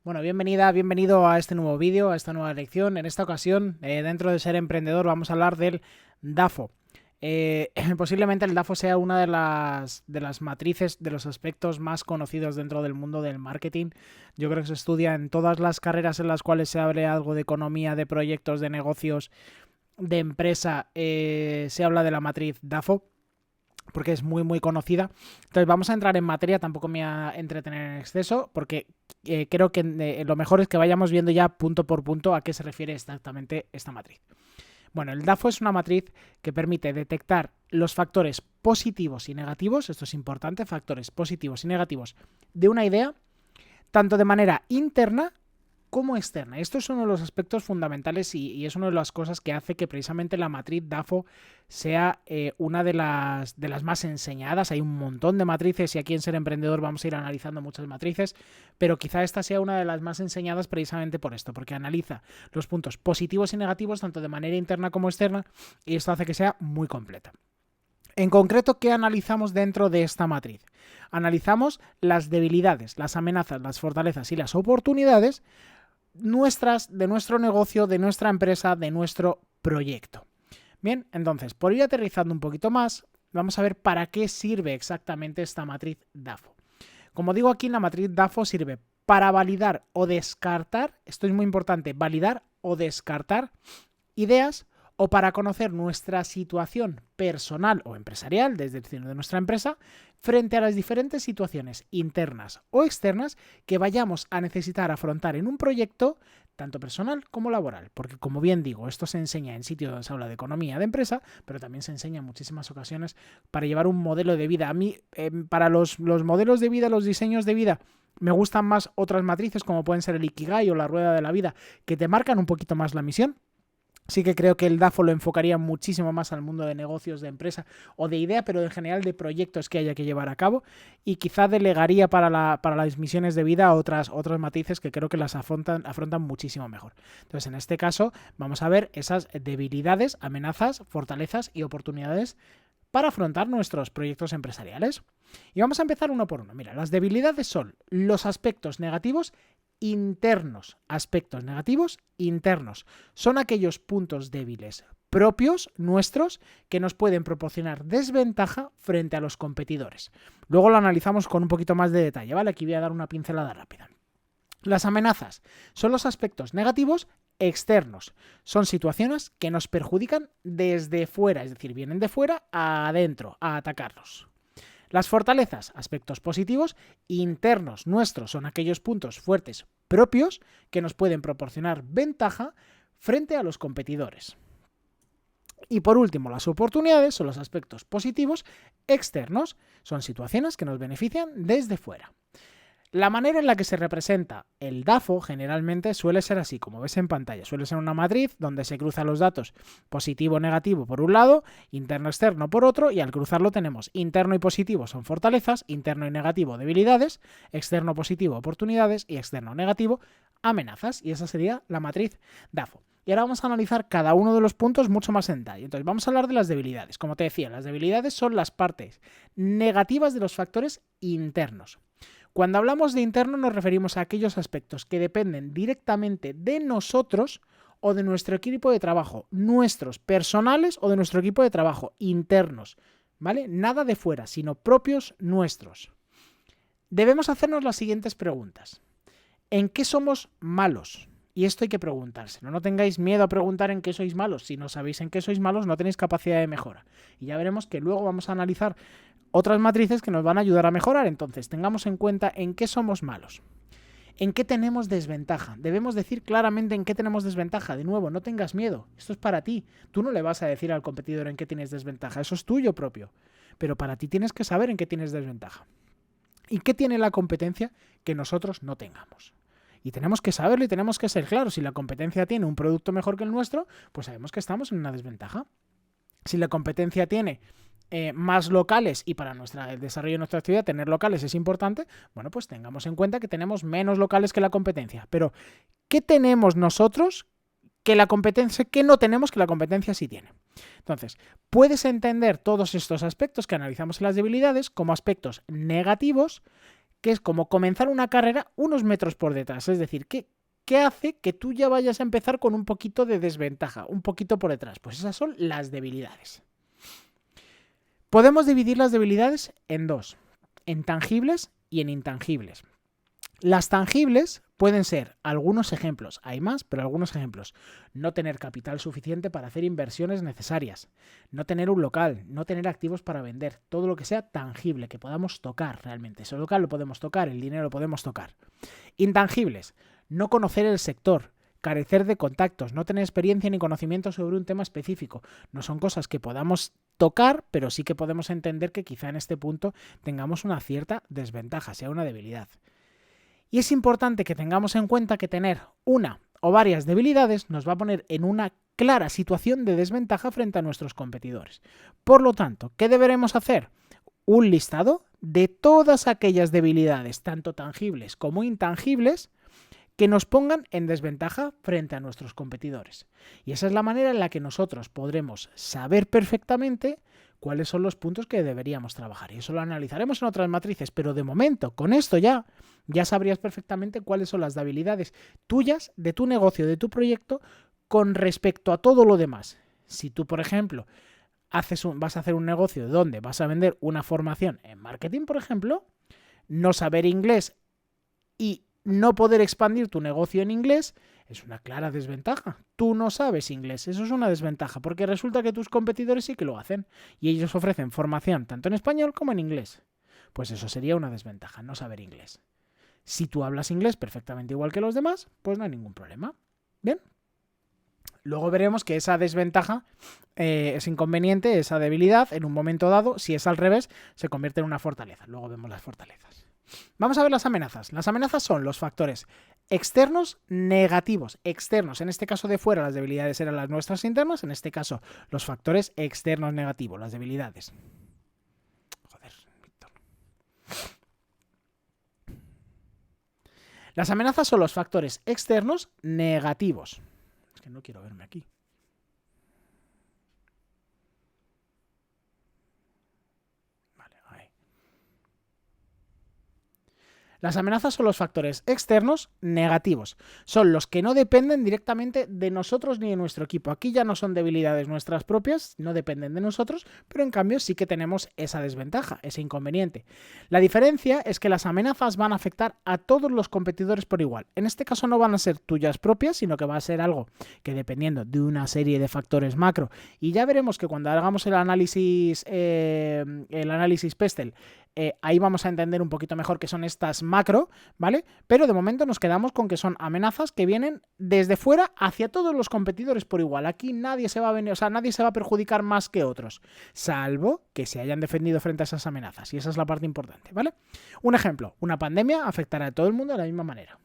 Bueno, bienvenido a este nuevo vídeo, a esta nueva lección. En esta ocasión, dentro de Ser Emprendedor, vamos a hablar del DAFO. Posiblemente el DAFO sea una de las matrices, de los aspectos más conocidos dentro del mundo del marketing. Yo creo que se estudia en todas las carreras en las cuales se hable algo de economía, de proyectos, de negocios, de empresa, se habla de la matriz DAFO, porque es muy conocida. Entonces vamos a entrar en materia, tampoco me voy a entretener en exceso, porque creo que lo mejor es que vayamos viendo ya punto por punto a qué se refiere exactamente esta matriz. Bueno, el DAFO es una matriz que permite detectar los factores positivos y negativos, esto es importante, factores positivos y negativos de una idea, tanto de manera interna como externa. Esto es uno de los aspectos fundamentales y es una de las cosas que hace que precisamente la matriz DAFO sea una de las más enseñadas. Hay un montón de matrices y aquí en Ser Emprendedor vamos a ir analizando muchas matrices, pero quizá esta sea una de las más enseñadas precisamente por esto, porque analiza los puntos positivos y negativos tanto de manera interna como externa y esto hace que sea muy completa. En concreto, ¿qué analizamos dentro de esta matriz? Analizamos las debilidades, las amenazas, las fortalezas y las oportunidades nuestras, de nuestro negocio, de nuestra empresa, de nuestro proyecto. Bien, entonces, por ir aterrizando un poquito más, vamos a ver para qué sirve exactamente esta matriz DAFO. Como digo aquí, la matriz DAFO sirve para validar o descartar, esto es muy importante, validar o descartar ideas o para conocer nuestra situación personal o empresarial desde el cielo de nuestra empresa frente a las diferentes situaciones internas o externas que vayamos a necesitar afrontar en un proyecto tanto personal como laboral, porque como bien digo, esto se enseña en sitios donde se habla de economía de empresa, pero también se enseña en muchísimas ocasiones para llevar un modelo de vida. A mí, para los modelos de vida, los diseños de vida, me gustan más otras matrices como pueden ser el Ikigai o la rueda de la vida, que te marcan un poquito más la misión. Sí que creo que el DAFO lo enfocaría muchísimo más al mundo de negocios, de empresa o de idea, pero en general de proyectos que haya que llevar a cabo y quizá delegaría para las misiones de vida otras matices que creo que las afrontan muchísimo mejor. Entonces, en este caso, vamos a ver esas debilidades, amenazas, fortalezas y oportunidades para afrontar nuestros proyectos empresariales. Y vamos a empezar uno por uno. Mira, las debilidades son los aspectos negativos internos. Aspectos negativos internos. Son aquellos puntos débiles propios nuestros que nos pueden proporcionar desventaja frente a los competidores. Luego lo analizamos con un poquito más de detalle, ¿vale? Aquí voy a dar una pincelada rápida. Las amenazas son los aspectos negativos externos. Son situaciones que nos perjudican desde fuera, es decir, vienen de fuera a adentro, a atacarnos. Las fortalezas, aspectos positivos, internos nuestros, son aquellos puntos fuertes propios que nos pueden proporcionar ventaja frente a los competidores. Y por último, las oportunidades son los aspectos positivos externos, son situaciones que nos benefician desde fuera. La manera en la que se representa el DAFO generalmente suele ser así, como ves en pantalla. Suele ser una matriz donde se cruzan los datos positivo-negativo por un lado, interno-externo por otro, y al cruzarlo tenemos interno y positivo son fortalezas, interno y negativo debilidades, externo-positivo oportunidades y externo-negativo amenazas. Y esa sería la matriz DAFO. Y ahora vamos a analizar cada uno de los puntos mucho más en detalle. Entonces vamos a hablar de las debilidades. Como te decía, las debilidades son las partes negativas de los factores internos. Cuando hablamos de interno nos referimos a aquellos aspectos que dependen directamente de nosotros o de nuestro equipo de trabajo, nuestros personales o de nuestro equipo de trabajo, internos, ¿vale? Nada de fuera, sino propios nuestros. Debemos hacernos las siguientes preguntas. ¿En qué somos malos? Y esto hay que preguntárselo. No tengáis miedo a preguntar en qué sois malos. Si no sabéis en qué sois malos, no tenéis capacidad de mejora. Y ya veremos que luego vamos a analizar otras matrices que nos van a ayudar a mejorar. Entonces, tengamos en cuenta en qué somos malos. ¿En qué tenemos desventaja? Debemos decir claramente en qué tenemos desventaja. De nuevo, no tengas miedo. Esto es para ti. Tú no le vas a decir al competidor en qué tienes desventaja. Eso es tuyo propio. Pero para ti tienes que saber en qué tienes desventaja. ¿Y qué tiene la competencia que nosotros no tengamos? Y tenemos que saberlo y tenemos que ser claros. Si la competencia tiene un producto mejor que el nuestro, pues sabemos que estamos en una desventaja. Si la competencia tiene más locales y para el desarrollo de nuestra actividad tener locales es importante, bueno, pues tengamos en cuenta que tenemos menos locales que la competencia. Pero, ¿qué tenemos nosotros que la competencia, que no tenemos que la competencia sí tiene? Entonces, puedes entender todos estos aspectos que analizamos en las debilidades como aspectos negativos que es como comenzar una carrera unos metros por detrás. Es decir, ¿qué hace que tú ya vayas a empezar con un poquito de desventaja, un poquito por detrás? Pues esas son las debilidades. Podemos dividir las debilidades en dos, en tangibles y en intangibles. Las tangibles pueden ser algunos ejemplos, hay más, pero algunos ejemplos. No tener capital suficiente para hacer inversiones necesarias, no tener un local, no tener activos para vender, todo lo que sea tangible, que podamos tocar realmente. Ese local lo podemos tocar, el dinero lo podemos tocar. Intangibles, no conocer el sector, carecer de contactos, no tener experiencia ni conocimiento sobre un tema específico. No son cosas que podamos tocar, pero sí que podemos entender que quizá en este punto tengamos una cierta desventaja, sea una debilidad. Y es importante que tengamos en cuenta que tener una o varias debilidades nos va a poner en una clara situación de desventaja frente a nuestros competidores. Por lo tanto, ¿qué deberemos hacer? Un listado de todas aquellas debilidades, tanto tangibles como intangibles, que nos pongan en desventaja frente a nuestros competidores. Y esa es la manera en la que nosotros podremos saber perfectamente cuáles son los puntos que deberíamos trabajar. Y eso lo analizaremos en otras matrices, pero de momento, con esto ya sabrías perfectamente cuáles son las debilidades tuyas, de tu negocio, de tu proyecto, con respecto a todo lo demás. Si tú, por ejemplo, vas a hacer un negocio donde vas a vender una formación en marketing, por ejemplo, no saber inglés y no poder expandir tu negocio en inglés es una clara desventaja. Tú no sabes inglés, eso es una desventaja, porque resulta que tus competidores sí que lo hacen y ellos ofrecen formación tanto en español como en inglés. Pues eso sería una desventaja, no saber inglés. Si tú hablas inglés perfectamente igual que los demás, pues no hay ningún problema. Bien. Luego veremos que esa desventaja es inconveniente, esa debilidad, en un momento dado, si es al revés, se convierte en una fortaleza. Luego vemos las fortalezas. Vamos a ver las amenazas. Las amenazas son los factores externos negativos. Externos, en este caso de fuera, las debilidades eran las nuestras internas, en este caso los factores externos negativos, las debilidades. Joder, Víctor. Las amenazas son los factores externos negativos. Es que no quiero verme aquí. Las amenazas son los factores externos negativos. Son los que no dependen directamente de nosotros ni de nuestro equipo. Aquí ya no son debilidades nuestras propias, no dependen de nosotros, pero en cambio sí que tenemos esa desventaja, ese inconveniente. La diferencia es que las amenazas van a afectar a todos los competidores por igual. En este caso no van a ser tuyas propias, sino que va a ser algo que dependiendo de una serie de factores macro. Y ya veremos que cuando hagamos el análisis Pestel, ahí vamos a entender un poquito mejor qué son estas macro, ¿vale? Pero de momento nos quedamos con que son amenazas que vienen desde fuera hacia todos los competidores por igual. Aquí nadie se va a venir, nadie se va a perjudicar más que otros, salvo que se hayan defendido frente a esas amenazas. Y esa es la parte importante, ¿vale? Un ejemplo, una pandemia afectará a todo el mundo de la misma manera.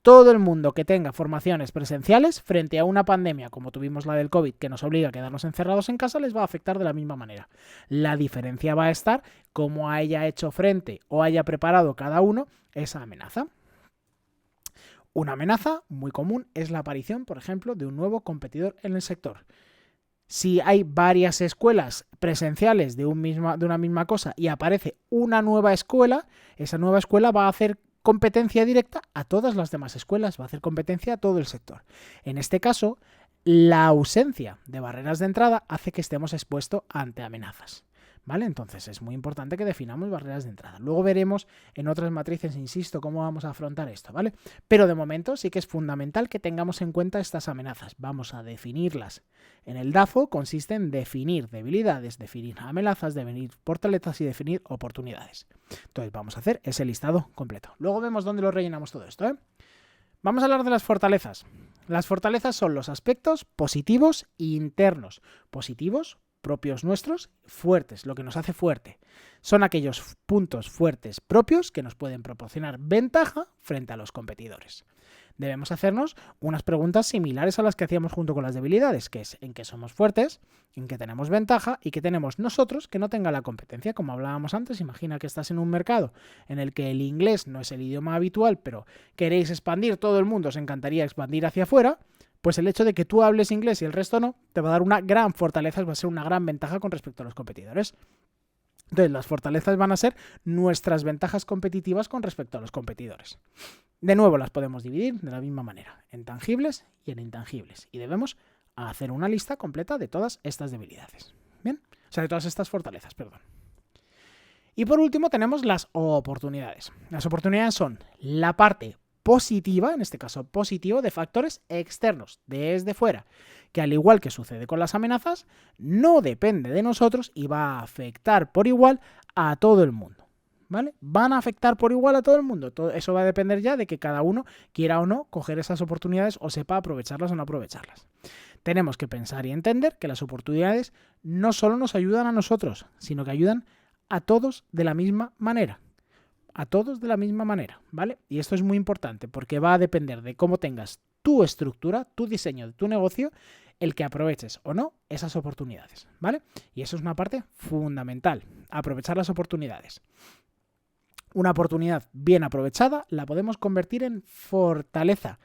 Todo el mundo que tenga formaciones presenciales frente a una pandemia como tuvimos la del COVID que nos obliga a quedarnos encerrados en casa les va a afectar de la misma manera. La diferencia va a estar cómo haya hecho frente o haya preparado cada uno esa amenaza. Una amenaza muy común es la aparición, por ejemplo, de un nuevo competidor en el sector. Si hay varias escuelas presenciales de una misma cosa y aparece una nueva escuela, esa nueva escuela va a hacer competencia directa a todas las demás escuelas, va a hacer competencia a todo el sector. En este caso, la ausencia de barreras de entrada hace que estemos expuestos ante amenazas, ¿vale? Entonces es muy importante que definamos barreras de entrada. Luego veremos en otras matrices, insisto, cómo vamos a afrontar esto, ¿vale? Pero de momento sí que es fundamental que tengamos en cuenta estas amenazas. Vamos a definirlas. En el DAFO consiste en definir debilidades, definir amenazas, definir fortalezas y definir oportunidades. Entonces vamos a hacer ese listado completo. Luego vemos dónde lo rellenamos todo esto, ¿eh? Vamos a hablar de las fortalezas. Las fortalezas son los aspectos positivos e internos. Positivos, propios nuestros, fuertes, lo que nos hace fuerte. Son aquellos puntos fuertes propios que nos pueden proporcionar ventaja frente a los competidores. Debemos hacernos unas preguntas similares a las que hacíamos junto con las debilidades, que es en qué somos fuertes, en qué tenemos ventaja y qué tenemos nosotros que no tenga la competencia. Como hablábamos antes, imagina que estás en un mercado en el que el inglés no es el idioma habitual, pero queréis expandir, todo el mundo os encantaría expandir hacia afuera. Pues el hecho de que tú hables inglés y el resto no, te va a dar una gran fortaleza, va a ser una gran ventaja con respecto a los competidores. Entonces, las fortalezas van a ser nuestras ventajas competitivas con respecto a los competidores. De nuevo, las podemos dividir de la misma manera, en tangibles y en intangibles. Y debemos hacer una lista completa de todas estas debilidades. ¿Bien? O sea, de todas estas fortalezas, perdón. Y por último tenemos las oportunidades. Las oportunidades son la parte positiva, en este caso positivo, de factores externos, desde fuera, que al igual que sucede con las amenazas, no depende de nosotros y va a afectar por igual a todo el mundo. ¿Vale? Van a afectar por igual a todo el mundo. Todo eso va a depender ya de que cada uno quiera o no coger esas oportunidades o sepa aprovecharlas o no aprovecharlas. Tenemos que pensar y entender que las oportunidades no solo nos ayudan a nosotros, sino que ayudan a todos de la misma manera. A todos de la misma manera, ¿vale? Y esto es muy importante porque va a depender de cómo tengas tu estructura, tu diseño de tu negocio, el que aproveches o no esas oportunidades, ¿vale? Y eso es una parte fundamental, aprovechar las oportunidades. Una oportunidad bien aprovechada la podemos convertir en fortaleza,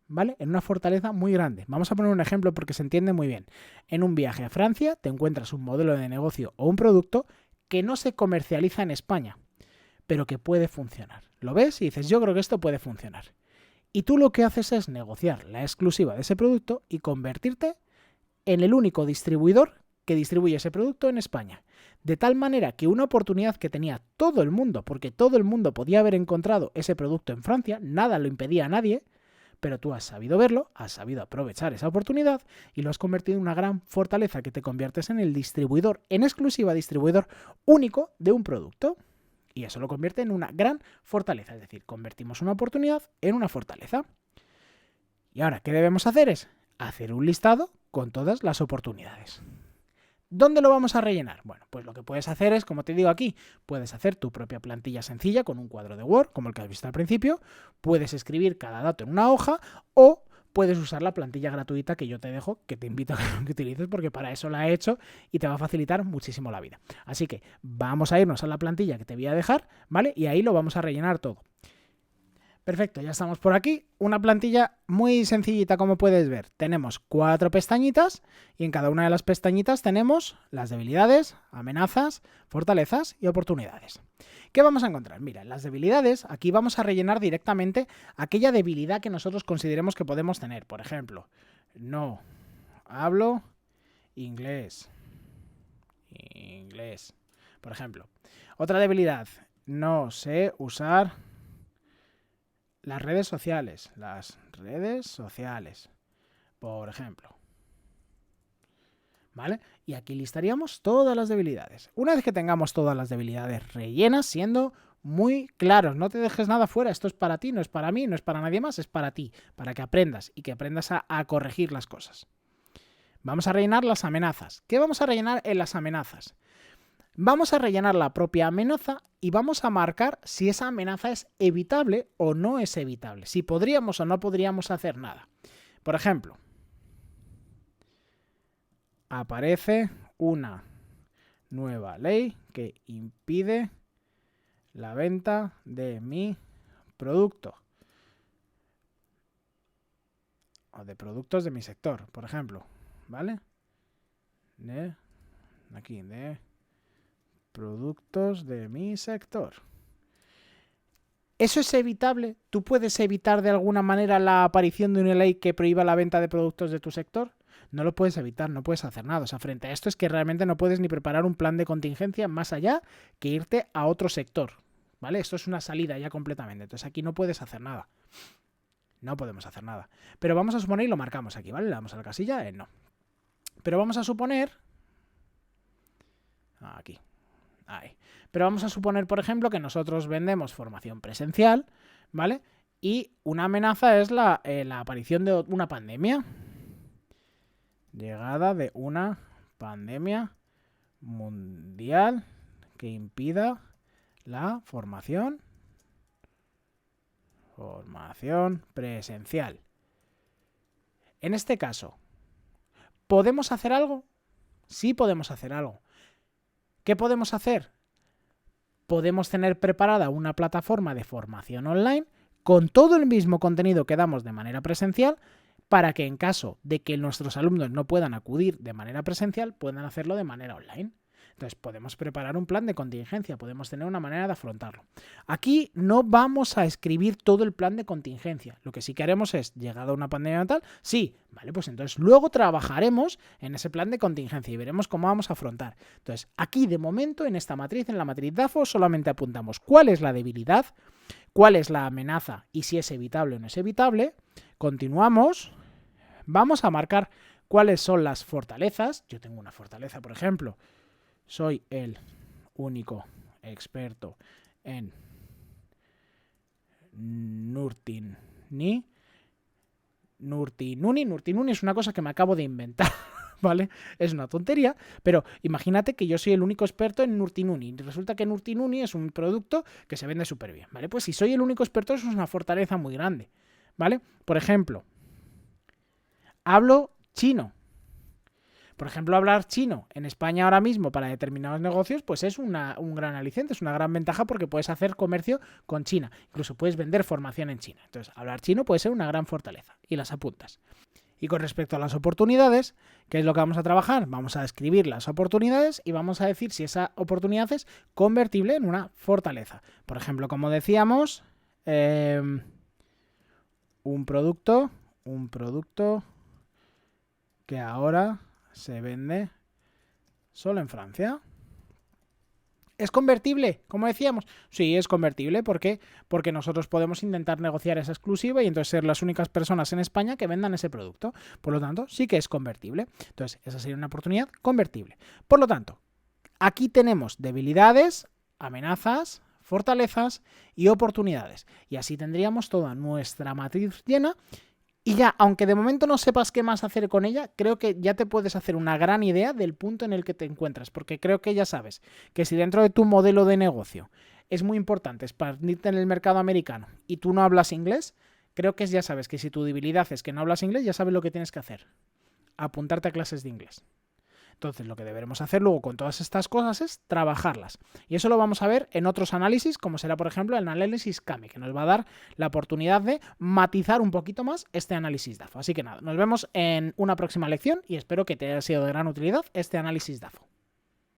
¿vale? En una fortaleza muy grande. Vamos a poner un ejemplo porque se entiende muy bien. En un viaje a Francia te encuentras un modelo de negocio o un producto que no se comercializa en España, pero que puede funcionar. Lo ves y dices, yo creo que esto puede funcionar. Y tú lo que haces es negociar la exclusiva de ese producto y convertirte en el único distribuidor que distribuye ese producto en España. De tal manera que una oportunidad que tenía todo el mundo, porque todo el mundo podía haber encontrado ese producto en Francia, nada lo impedía a nadie, pero tú has sabido verlo, has sabido aprovechar esa oportunidad y lo has convertido en una gran fortaleza que te conviertes en el distribuidor, en exclusiva distribuidor único de un producto. Y eso lo convierte en una gran fortaleza, es decir, convertimos una oportunidad en una fortaleza. Y ahora, ¿qué debemos hacer? Es hacer un listado con todas las oportunidades. ¿Dónde lo vamos a rellenar? Bueno, pues lo que puedes hacer es, como te digo aquí, puedes hacer tu propia plantilla sencilla con un cuadro de Word, como el que has visto al principio, puedes escribir cada dato en una hoja o puedes usar la plantilla gratuita que yo te dejo, que te invito a que utilices porque para eso la he hecho y te va a facilitar muchísimo la vida. Así que vamos a irnos a la plantilla que te voy a dejar, ¿vale? Y ahí lo vamos a rellenar todo. Perfecto, ya estamos por aquí. Una plantilla muy sencillita, como puedes ver. Tenemos 4 pestañitas y en cada una de las pestañitas tenemos las debilidades, amenazas, fortalezas y oportunidades. ¿Qué vamos a encontrar? Mira, en las debilidades, aquí vamos a rellenar directamente aquella debilidad que nosotros consideremos que podemos tener. Por ejemplo, no hablo inglés. Por ejemplo. Otra debilidad, no sé usar las redes sociales, por ejemplo. ¿Vale? Y aquí listaríamos todas las debilidades. Una vez que tengamos todas las debilidades rellenas, siendo muy claros, no te dejes nada fuera, esto es para ti, no es para mí, no es para nadie más, es para ti, para que aprendas y que aprendas a corregir las cosas. Vamos a rellenar las amenazas. ¿Qué vamos a rellenar en las amenazas? Vamos a rellenar la propia amenaza y vamos a marcar si esa amenaza es evitable o no es evitable, si podríamos o no podríamos hacer nada. Por ejemplo, aparece una nueva ley que impide la venta de mi producto o de productos de mi sector, por ejemplo, ¿vale? De productos de mi sector. ¿Eso es evitable? ¿Tú puedes evitar de alguna manera la aparición de una ley que prohíba la venta de productos de tu sector? No lo puedes evitar, no puedes hacer nada. O sea, frente a esto es que realmente no puedes ni preparar un plan de contingencia más allá que irte a otro sector, ¿vale? Esto es una salida ya completamente. Entonces aquí no puedes hacer nada. No podemos hacer nada. Pero vamos a suponer y lo marcamos aquí, ¿vale? Le damos a la casilla en no. Pero vamos a suponer... Aquí. Ahí. Pero vamos a suponer, por ejemplo, que nosotros vendemos formación presencial, ¿vale? Y una amenaza es la aparición de una pandemia. Llegada de una pandemia mundial que impida la formación presencial. En este caso, ¿podemos hacer algo? Sí podemos hacer algo. ¿Qué podemos hacer? Podemos tener preparada una plataforma de formación online con todo el mismo contenido que damos de manera presencial para que en caso de que nuestros alumnos no puedan acudir de manera presencial, puedan hacerlo de manera online. Entonces podemos preparar un plan de contingencia, podemos tener una manera de afrontarlo. Aquí no vamos a escribir todo el plan de contingencia. Lo que sí que haremos es, llegada una pandemia tal, sí, vale, pues entonces luego trabajaremos en ese plan de contingencia y veremos cómo vamos a afrontar. Entonces aquí de momento en esta matriz, en la matriz DAFO, solamente apuntamos cuál es la debilidad, cuál es la amenaza y si es evitable o no es evitable. Continuamos. Vamos a marcar cuáles son las fortalezas. Yo tengo una fortaleza, por ejemplo. Soy el único experto en Nurtinuni. Nurtinuni es una cosa que me acabo de inventar, ¿vale? Es una tontería, pero imagínate que yo soy el único experto en Nurtinuni. Resulta que Nurtinuni es un producto que se vende súper bien, ¿vale? Pues si soy el único experto, eso es una fortaleza muy grande, ¿vale? Por ejemplo, hablo chino. Por ejemplo, hablar chino en España ahora mismo para determinados negocios, pues es un gran aliciente, es una gran ventaja porque puedes hacer comercio con China. Incluso puedes vender formación en China. Entonces, hablar chino puede ser una gran fortaleza y las apuntas. Y con respecto a las oportunidades, ¿qué es lo que vamos a trabajar? Vamos a escribir las oportunidades y vamos a decir si esa oportunidad es convertible en una fortaleza. Por ejemplo, como decíamos, un producto que ahora se vende solo en Francia. ¿Es convertible? Como decíamos. Sí, es convertible. ¿Por qué? Porque nosotros podemos intentar negociar esa exclusiva y entonces ser las únicas personas en España que vendan ese producto. Por lo tanto, sí que es convertible. Entonces, esa sería una oportunidad convertible. Por lo tanto, aquí tenemos debilidades, amenazas, fortalezas y oportunidades. Y así tendríamos toda nuestra matriz llena. Y ya, aunque de momento no sepas qué más hacer con ella, creo que ya te puedes hacer una gran idea del punto en el que te encuentras, porque creo que ya sabes que si dentro de tu modelo de negocio es muy importante expandirte en el mercado americano y tú no hablas inglés, creo que ya sabes que si tu debilidad es que no hablas inglés, ya sabes lo que tienes que hacer. Apuntarte a clases de inglés. Entonces, lo que deberemos hacer luego con todas estas cosas es trabajarlas. Y eso lo vamos a ver en otros análisis, como será, por ejemplo, el análisis CAME, que nos va a dar la oportunidad de matizar un poquito más este análisis DAFO. Así que nada, nos vemos en una próxima lección y espero que te haya sido de gran utilidad este análisis DAFO.